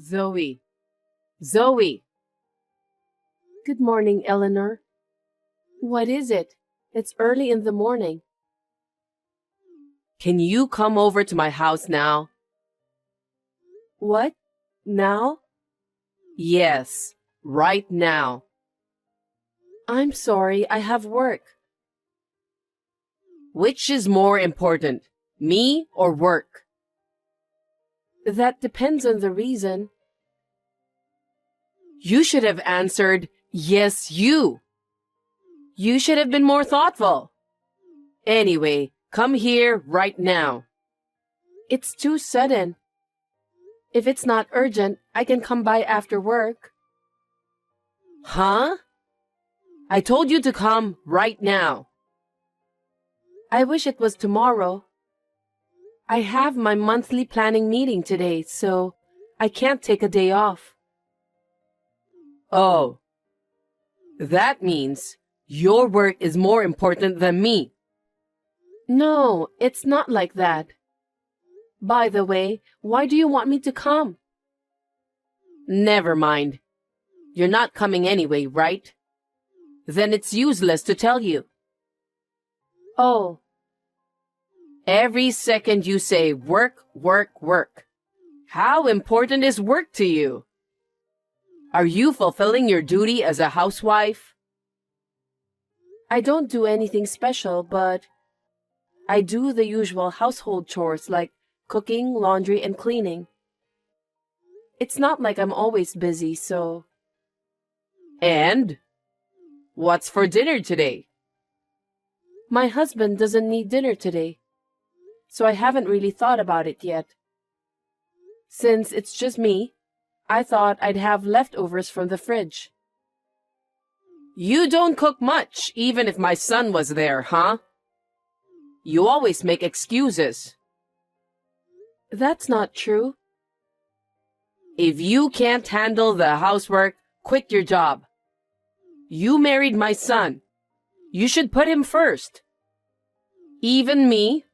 Zoe. Zoe. Good morning, Eleanor. What is it? It's early in the morning. Can you come over to my house now? What? Now? Yes, right now. I'm sorry, I have work. Which is more important, me or work? That depends on the reason. You should have answered, yes, you. You should have been more thoughtful. Anyway, come here right now. It's too sudden. If it's not urgent, I can come by after work. Huh? I told you to come right now. I wish it was tomorrow. I have my monthly planning meeting today, so I can't take a day off. Oh. That means your work is more important than me. No, it's not like that. By the way, why do you want me to come? Never mind. You're not coming anyway, right? Then it's useless to tell you. Oh. Every second you say work, work, work. How important is work to you? Are you fulfilling your duty as a housewife? I don't do anything special, but I do the usual household chores like cooking, laundry, and cleaning. It's not like I'm always busy, so... And? What's for dinner today? My husband doesn't need dinner today, so I haven't really thought about it yet. Since it's just me, I thought I'd have leftovers from the fridge. You don't cook much, even if my son was there, huh? You always make excuses. That's not true. If you can't handle the housework, quit your job. You married my son. You should put him first. Even me,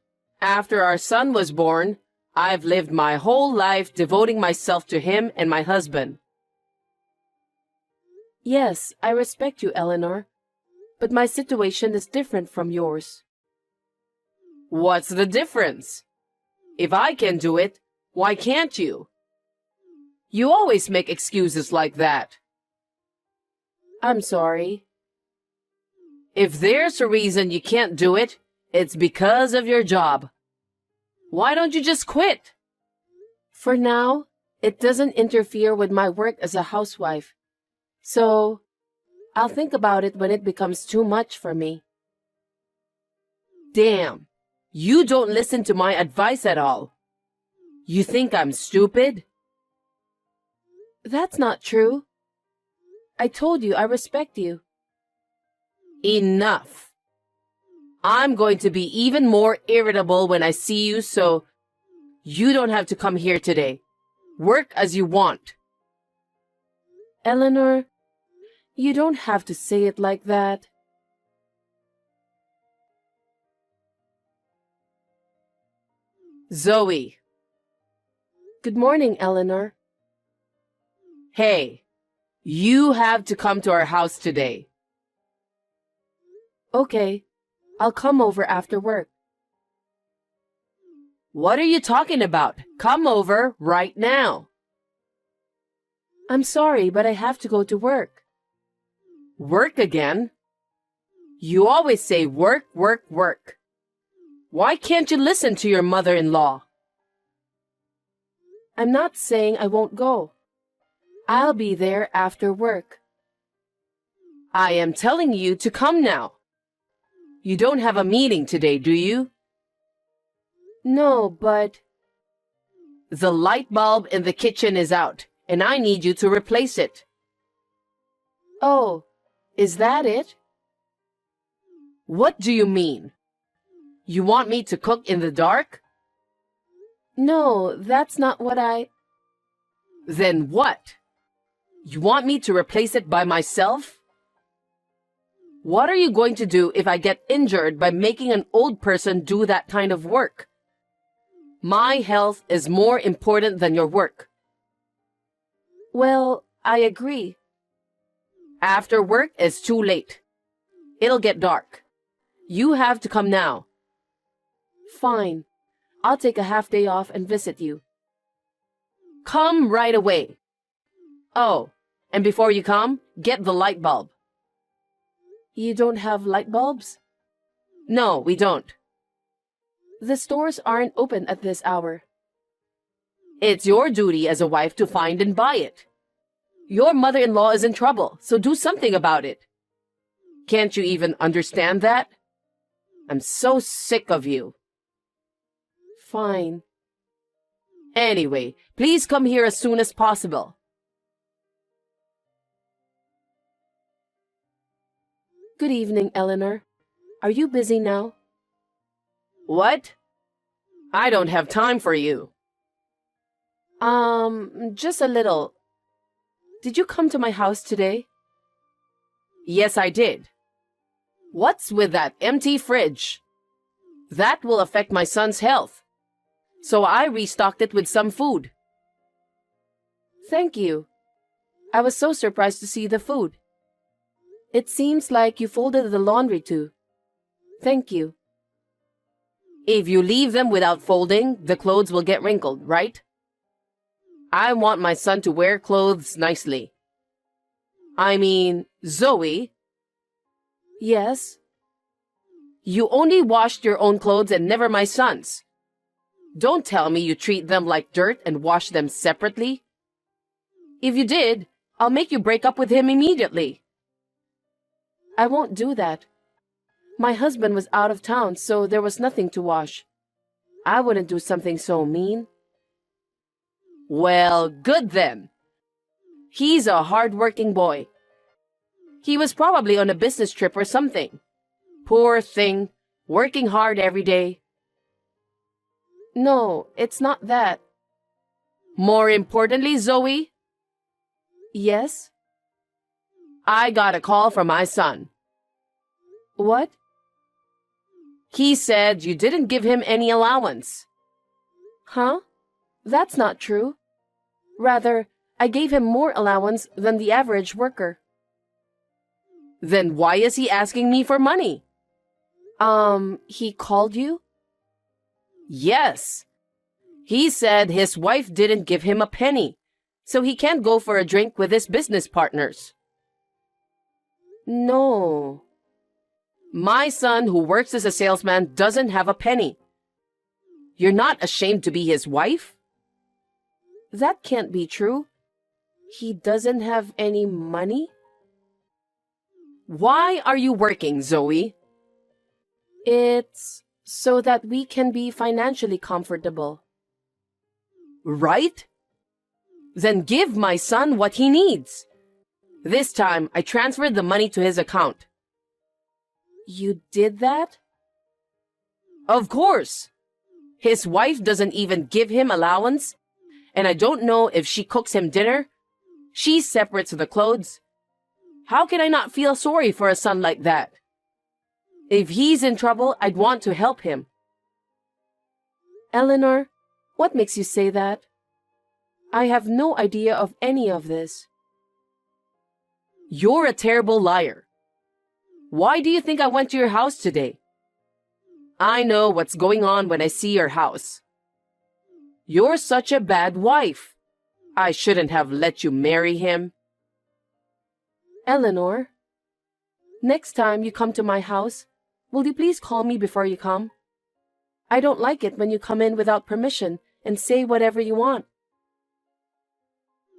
after our son was born, I've lived my whole life devoting myself to him and my husband. Yes, I respect you, Eleanor, but my situation is different from yours. What's the difference? If I can do it, why can't you? You always make excuses like that. I'm sorry. If there's a reason you can't do it, it's because of your job. Why don't you just quit? For now, it doesn't interfere with my work as a housewife. So, I'll think about it when it becomes too much for me. Damn, you don't listen to my advice at all. You think I'm stupid? That's not true. I told you I respect you. Enough. I'm going to be even more irritable when I see you, so you don't have to come here today. Work as you want. Eleanor, you don't have to say it like that. Zoe. Good morning, Eleanor. Hey, you have to come to our house today. Okay, I'll come over after work. What are you talking about? Come over right now. I'm sorry, but I have to go to work. Work again? You always say work, work, work. Why can't you listen to your mother-in-law? I'm not saying I won't go. I'll be there after work. I am telling you to come now. You don't have a meeting today, do you? No, but... The light bulb in the kitchen is out, and I need you to replace it. Oh, is that it? What do you mean? You want me to cook in the dark? No, that's not what I... Then what? You want me to replace it by myself? What are you going to do if I get injured by making an old person do that kind of work? My health is more important than your work. Well, I agree. After work is too late. It'll get dark. You have to come now. Fine. I'll take a half day off and visit you. Come right away. Oh, and before you come, get the light bulb. You don't have light bulbs? No, we don't. The stores aren't open at this hour. It's your duty as a wife to find and buy it. Your mother-in-law is in trouble, so do something about it. Can't you even understand that? I'm so sick of you. Fine. Anyway, please come here as soon as possible. Good evening, Eleanor. Are you busy now? What? I don't have time for you. Just a little. Did you come to my house today? Yes, I did. What's with that empty fridge? That will affect my son's health. So I restocked it with some food. Thank you. I was so surprised to see the food. It seems like you folded the laundry too. Thank you. If you leave them without folding, the clothes will get wrinkled, right? I want my son to wear clothes nicely. I mean, Zoe. Yes? You only washed your own clothes and never my son's. Don't tell me you treat them like dirt and wash them separately. If you did, I'll make you break up with him immediately. I won't do that. My husband was out of town, so there was nothing to wash. I wouldn't do something so mean. Well, good then. He's a hard-working boy. He was probably on a business trip or something. Poor thing, working hard every day. No, it's not that. More importantly, Zoe, Yes? I got a call from my son. What? He said you didn't give him any allowance. Huh? That's not true. Rather, I gave him more allowance than the average worker. Then why is he asking me for money? He called you? Yes. He said his wife didn't give him a penny, so he can't go for a drink with his business partners. No. My son, who works as a salesman, doesn't have a penny. You're not ashamed to be his wife? That can't be true. He doesn't have any money? Why are you working, Zoe? It's so that we can be financially comfortable. Right? Then give my son what he needs. This time, I transferred the money to his account. You did that? Of course. His wife doesn't even give him allowance, and I don't know if she cooks him dinner. She separates the clothes. How can I not feel sorry for a son like that? If he's in trouble, I'd want to help him. Eleanor, what makes you say that? I have no idea of any of this. You're a terrible liar. Why do you think I went to your house today? I know what's going on when I see your house. You're such a bad wife. I shouldn't have let you marry him. Eleanor, next time you come to my house, will you please call me before you come? I don't like it when you come in without permission and say whatever you want.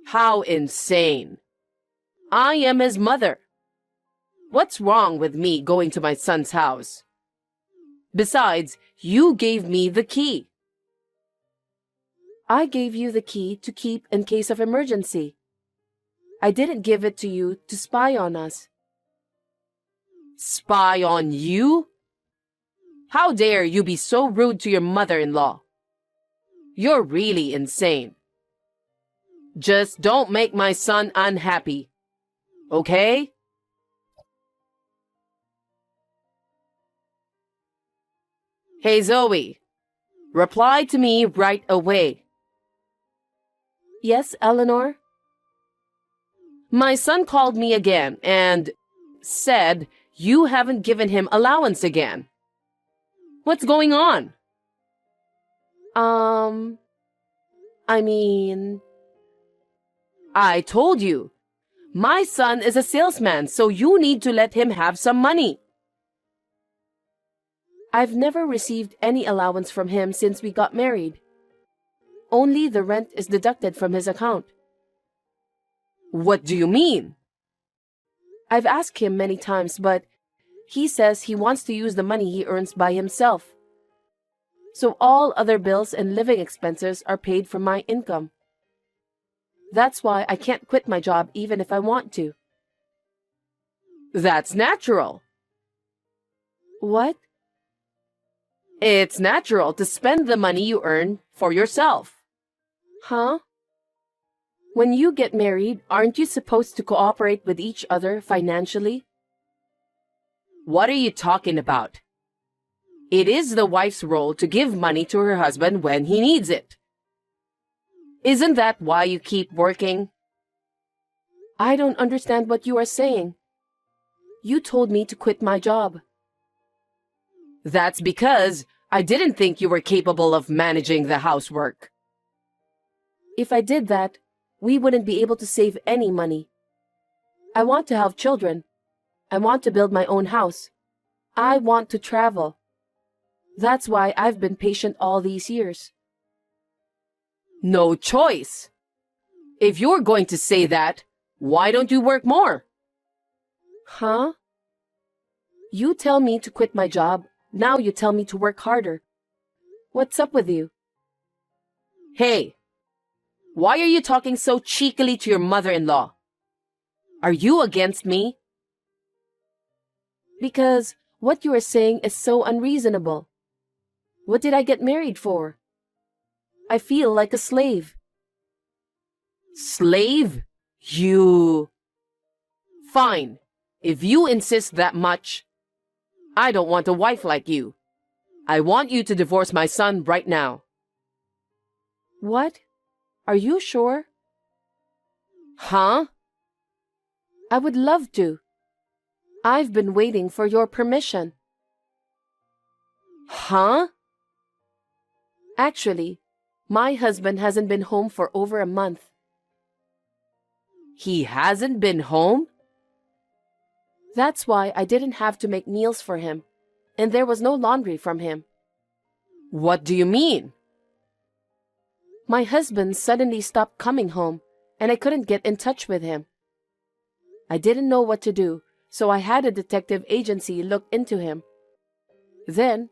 How insane. I am his mother. What's wrong with me going to my son's house? Besides, you gave me the key. I gave you the key to keep in case of emergency. I didn't give it to you to spy on us. Spy on you? How dare you be so rude to your mother-in-law? You're really insane. Just don't make my son unhappy. Okay? Hey, Zoe. Reply to me right away. Yes, Eleanor? My son called me again and said you haven't given him allowance again. What's going on? I mean, I told you. My son is a salesman, so you need to let him have some money. I've never received any allowance from him since we got married. Only the rent is deducted from his account. What do you mean? I've asked him many times, but he says he wants to use the money he earns by himself. So all other bills and living expenses are paid from my income. That's why I can't quit my job even if I want to. That's natural. What? It's natural to spend the money you earn for yourself. Huh? When you get married, aren't you supposed to cooperate with each other financially? What are you talking about? It is the wife's role to give money to her husband when he needs it. Isn't that why you keep working? I don't understand what you are saying. You told me to quit my job. That's because I didn't think you were capable of managing the housework. If I did that, we wouldn't be able to save any money. I want to have children. I want to build my own house. I want to travel. That's why I've been patient all these years. No choice. If you're going to say that, why don't you work more? Huh? You tell me to quit my job. Now you tell me to work harder. What's up with you? Hey, why are you talking so cheekily to your mother-in-law? Are you against me? Because what you are saying is so unreasonable. What did I get married for? I feel like a slave. Slave? You... Fine. If you insist that much, I don't want a wife like you. I want you to divorce my son right now. What? Are you sure? Huh? I would love to. I've been waiting for your permission. Huh? Actually, my husband hasn't been home for over a month. He hasn't been home? That's why I didn't have to make meals for him, and there was no laundry from him. What do you mean? My husband suddenly stopped coming home, and I couldn't get in touch with him. I didn't know what to do, so I had a detective agency look into him. Then,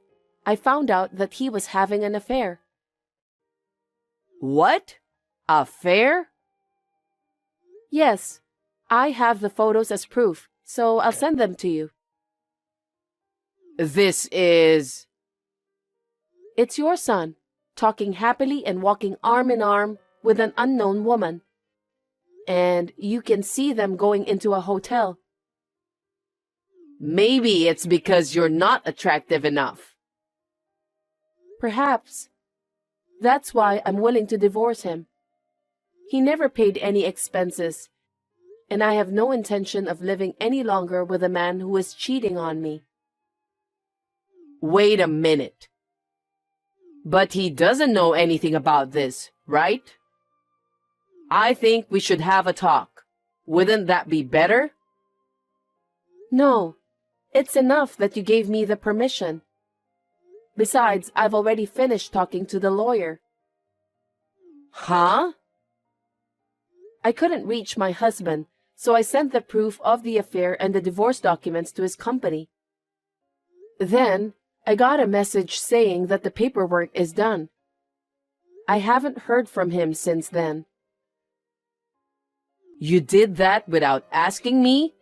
I found out that he was having an affair. What? Affair? Yes, I have the photos as proof, so I'll send them to you. This is... It's your son, talking happily and walking arm in arm with an unknown woman. And you can see them going into a hotel. Maybe it's because you're not attractive enough. Perhaps. That's why I'm willing to divorce him. He never paid any expenses, and I have no intention of living any longer with a man who is cheating on me. Wait a minute. But he doesn't know anything about this, right? I think we should have a talk. Wouldn't that be better? No, it's enough that you gave me the permission. Besides, I've already finished talking to the lawyer. Huh? I couldn't reach my husband, so I sent the proof of the affair and the divorce documents to his company. Then, I got a message saying that the paperwork is done. I haven't heard from him since then. You did that without asking me?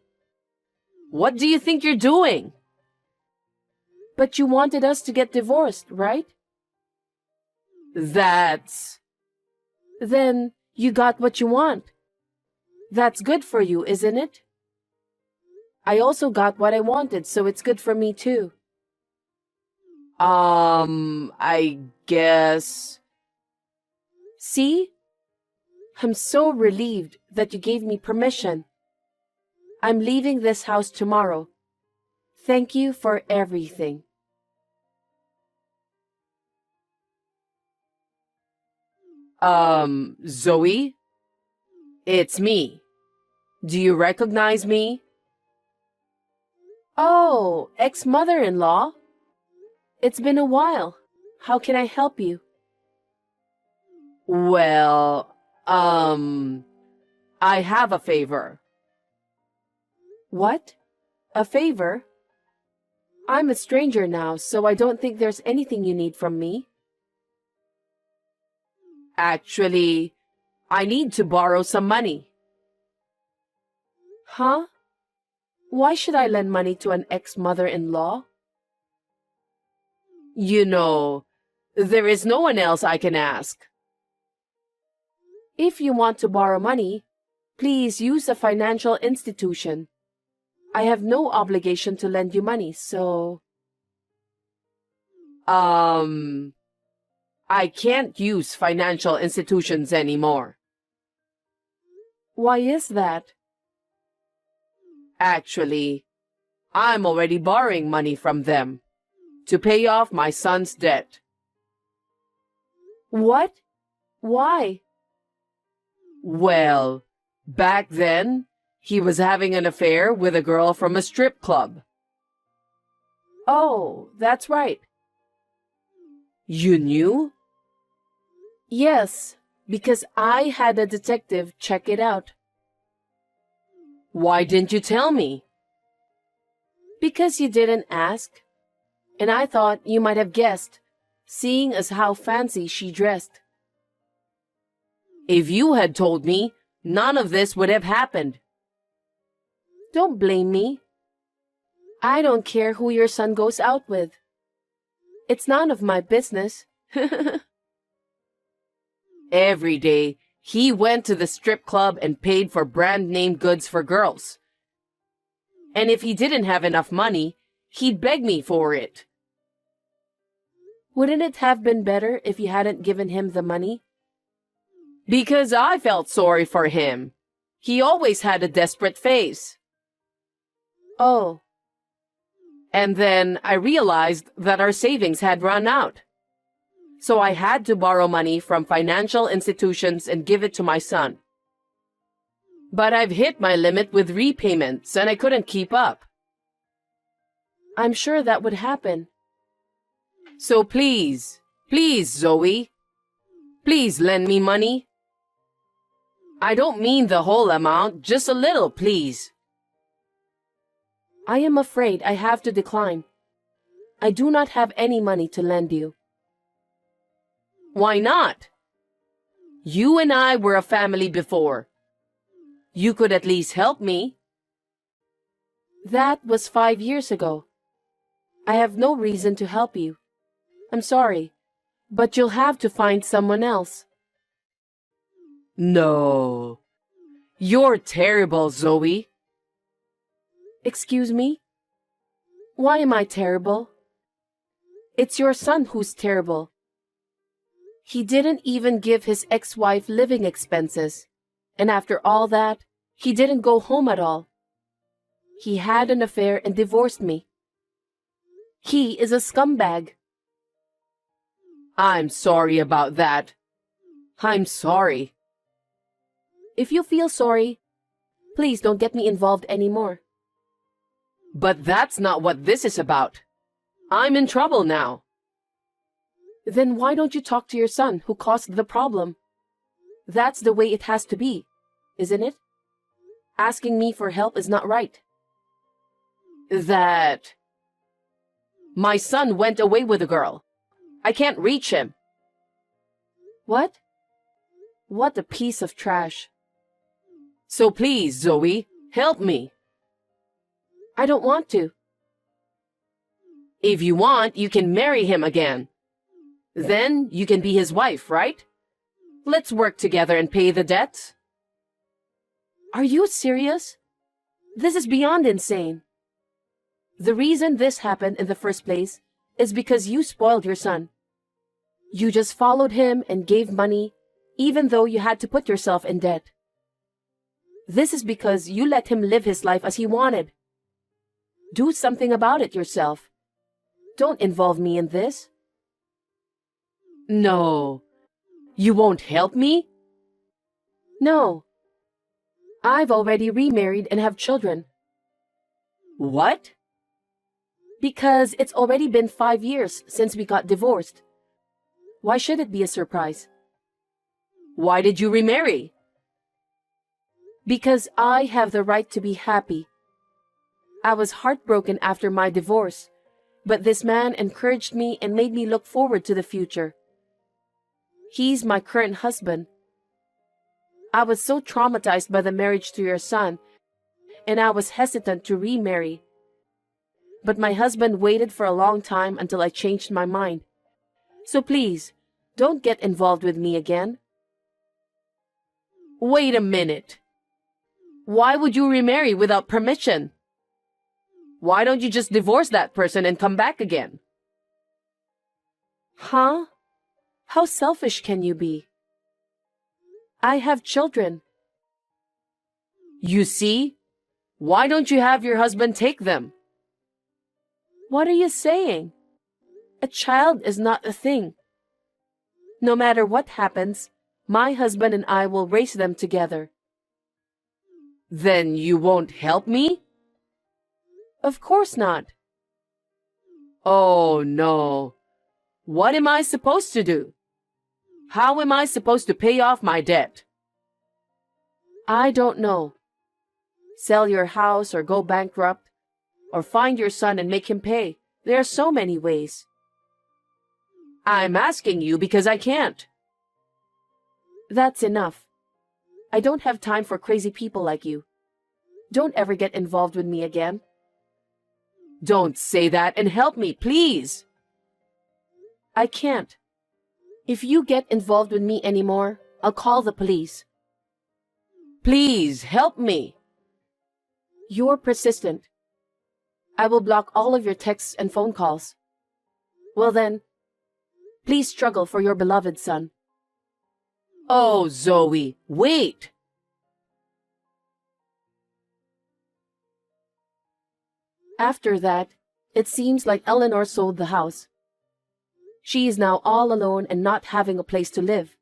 What do you think you're doing? But you wanted us to get divorced, right? That's... Then you got what you want. That's good for you, isn't it? I also got what I wanted, so it's good for me too. I guess... See? I'm so relieved that you gave me permission. I'm leaving this house tomorrow. Thank you for everything. Zoe? It's me. Do you recognize me? Oh, ex-mother-in-law? It's been a while. How can I help you? Well, I have a favor. What? A favor? I'm a stranger now, so I don't think there's anything you need from me. Actually, I need to borrow some money. Huh? Why should I lend money to an ex-mother-in-law? You know, there is no one else I can ask. If you want to borrow money, please use a financial institution. I have no obligation to lend you money, so... I can't use financial institutions anymore. Why is that? Actually, I'm already borrowing money from them to pay off my son's debt. What? Why? Well, back then, he was having an affair with a girl from a strip club. Oh, that's right. You knew? Yes, because I had a detective check it out. Why didn't you tell me? Because you didn't ask. And I thought you might have guessed, seeing as how fancy she dressed. If you had told me, none of this would have happened. Don't blame me. I don't care who your son goes out with. It's none of my business. Every day, he went to the strip club and paid for brand name goods for girls. And if he didn't have enough money, he'd beg me for it. Wouldn't it have been better if you hadn't given him the money? Because I felt sorry for him. He always had a desperate face. Oh. And then I realized that our savings had run out. So I had to borrow money from financial institutions and give it to my son. But I've hit my limit with repayments and I couldn't keep up. I'm sure that would happen. So please, Zoe, please lend me money. I don't mean the whole amount, just a little, please. I am afraid I have to decline. I do not have any money to lend you. Why not? You and I were a family before. You could at least help me. That was 5 years ago. I have no reason to help you. I'm sorry, but you'll have to find someone else. No. You're terrible, Zoe. Excuse me? Why am I terrible? It's your son who's terrible. He didn't even give his ex-wife living expenses. And after all that, he didn't go home at all. He had an affair and divorced me. He is a scumbag. I'm sorry about that. I'm sorry. If you feel sorry, please don't get me involved anymore. But that's not what this is about. I'm in trouble now. Then why don't you talk to your son who caused the problem? That's the way it has to be, isn't it? Asking me for help is not right. My son went away with a girl. I can't reach him. What? What a piece of trash. So please, Zoe, help me. I don't want to. If you want, you can marry him again. Then you can be his wife, right? Let's work together and pay the debts. Are you serious? This is beyond insane. The reason this happened in the first place is because you spoiled your son. You just followed him and gave money, even though you had to put yourself in debt. This is because you let him live his life as he wanted. Do something about it yourself. Don't involve me in this. No. You won't help me? No. I've already remarried and have children. What? Because it's already been 5 years since we got divorced. Why should it be a surprise? Why did you remarry? Because I have the right to be happy. I was heartbroken after my divorce, but this man encouraged me and made me look forward to the future. He's my current husband. I was so traumatized by the marriage to your son, and I was hesitant to remarry. But my husband waited for a long time until I changed my mind. So please, don't get involved with me again. Wait a minute. Why would you remarry without permission? Why don't you just divorce that person and come back again? Huh? How selfish can you be? I have children. You see? Why don't you have your husband take them? What are you saying? A child is not a thing. No matter what happens, my husband and I will raise them together. Then you won't help me? Of course not. Oh no. What am I supposed to do? How am I supposed to pay off my debt? I don't know. Sell your house or go bankrupt, or find your son and make him pay. There are so many ways. I'm asking you because I can't. That's enough. I don't have time for crazy people like you. Don't ever get involved with me again. Don't say that and help me, please. I can't. If you get involved with me anymore, I'll call the police. Please, help me. You're persistent. I will block all of your texts and phone calls. Well then, please struggle for your beloved son. Oh, Zoe, wait. After that, it seems like Eleanor sold the house. She is now all alone and not having a place to live.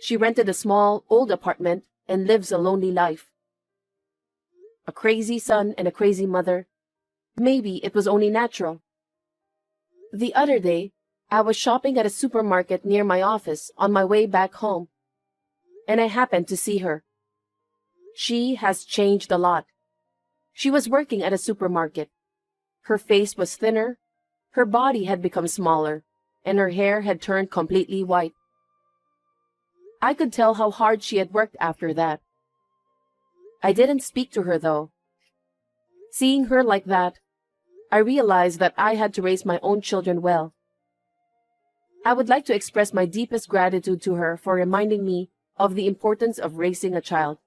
She rented a small, old apartment and lives a lonely life. A crazy son and a crazy mother. Maybe it was only natural. The other day, I was shopping at a supermarket near my office on my way back home, and I happened to see her. She has changed a lot. She was working at a supermarket. Her face was thinner, her body had become smaller, and her hair had turned completely white. I could tell how hard she had worked after that. I didn't speak to her though. Seeing her like that, I realized that I had to raise my own children well. I would like to express my deepest gratitude to her for reminding me of the importance of raising a child.